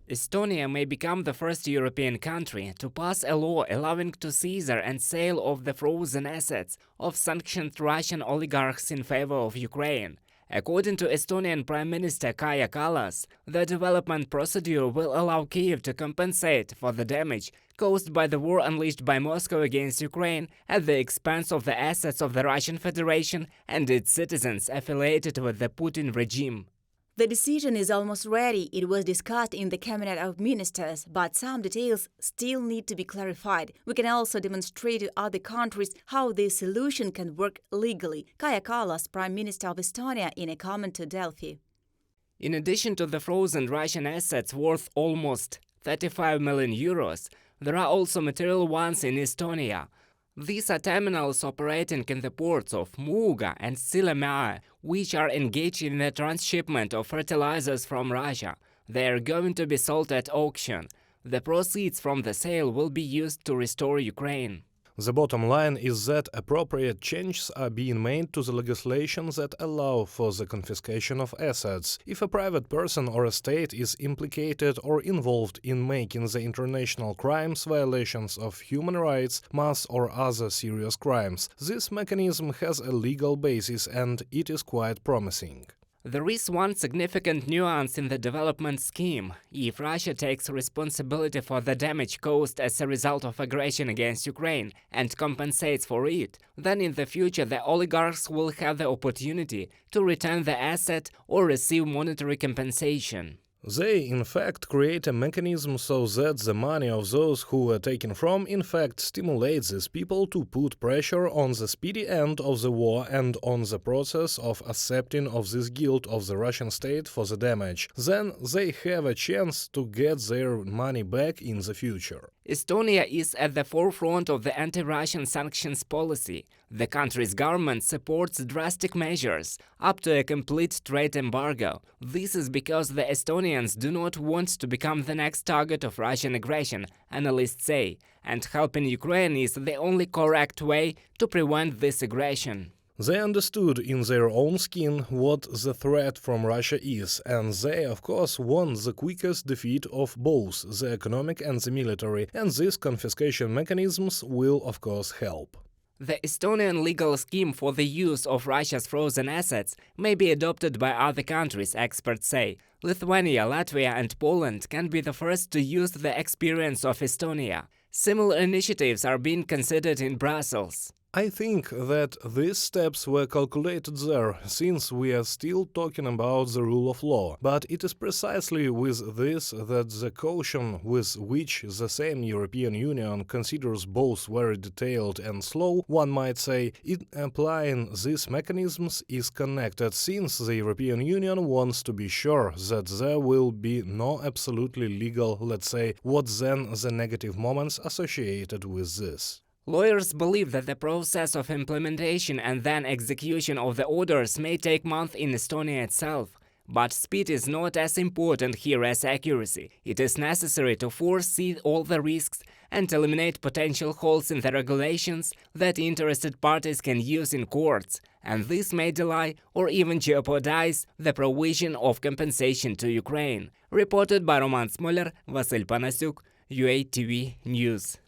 Estonia may become the first European country to pass a law allowing to seizure and sale of the frozen assets of sanctioned Russian oligarchs in favor of Ukraine. According to Estonian Prime Minister Kaja Kallas, the development procedure will allow Kyiv to compensate for the damage caused by the war unleashed by Moscow against Ukraine at the expense of the assets of the Russian Federation and its citizens affiliated with the Putin regime. The decision is almost ready. It was discussed in the Cabinet of Ministers, but some details still need to be clarified. We can also demonstrate to other countries how this solution can work legally. Kaja Kallas, Prime Minister of Estonia, in a comment to Delfi. In addition to the frozen Russian assets worth almost 35 million euros, there are also material ones in Estonia. These are terminals operating in the ports of Muuga and Sillamäe, which are engaged in the transshipment of fertilizers from Russia. They are going to be sold at auction. The proceeds from the sale will be used to restore Ukraine. The bottom line is that appropriate changes are being made to the legislation that allow for the confiscation of assets. If a private person or a state is implicated or involved in making the international crimes, violations of human rights, mass or other serious crimes, this mechanism has a legal basis and it is quite promising. There is one significant nuance in the development scheme. If Russia takes responsibility for the damage caused as a result of aggression against Ukraine and compensates for it, then in the future the oligarchs will have the opportunity to return the asset or receive monetary compensation. They, in fact, create a mechanism so that the money of those who were taken from, in fact, stimulates these people to put pressure on the speedy end of the war and on the process of accepting of this guilt of the Russian state for the damage. Then they have a chance to get their money back in the future. Estonia is at the forefront of the anti-Russian sanctions policy. The country's government supports drastic measures, up to a complete trade embargo. This is because the Estonians do not want to become the next target of Russian aggression, analysts say, and helping Ukraine is the only correct way to prevent this aggression. They understood in their own skin what the threat from Russia is, and they, of course, want the quickest defeat of both the economic and the military, and these confiscation mechanisms will, of course, help. The Estonian legal scheme for the use of Russia's frozen assets may be adopted by other countries, experts say. Lithuania, Latvia and Poland can be the first to use the experience of Estonia. Similar initiatives are being considered in Brussels. I think that these steps were calculated there, since we are still talking about the rule of law. But it is precisely with this that the caution with which the same European Union considers both very detailed and slow, one might say, in applying these mechanisms is connected, since the European Union wants to be sure that there will be no absolutely legal, let's say, what then the negative moments associated with this. Lawyers believe that the process of implementation and then execution of the orders may take months in Estonia itself. But speed is not as important here as accuracy. It is necessary to foresee all the risks and eliminate potential holes in the regulations that interested parties can use in courts, and this may delay or even jeopardize the provision of compensation to Ukraine. Reported by Roman Smoler, Vasyl Panasyuk, UATV News.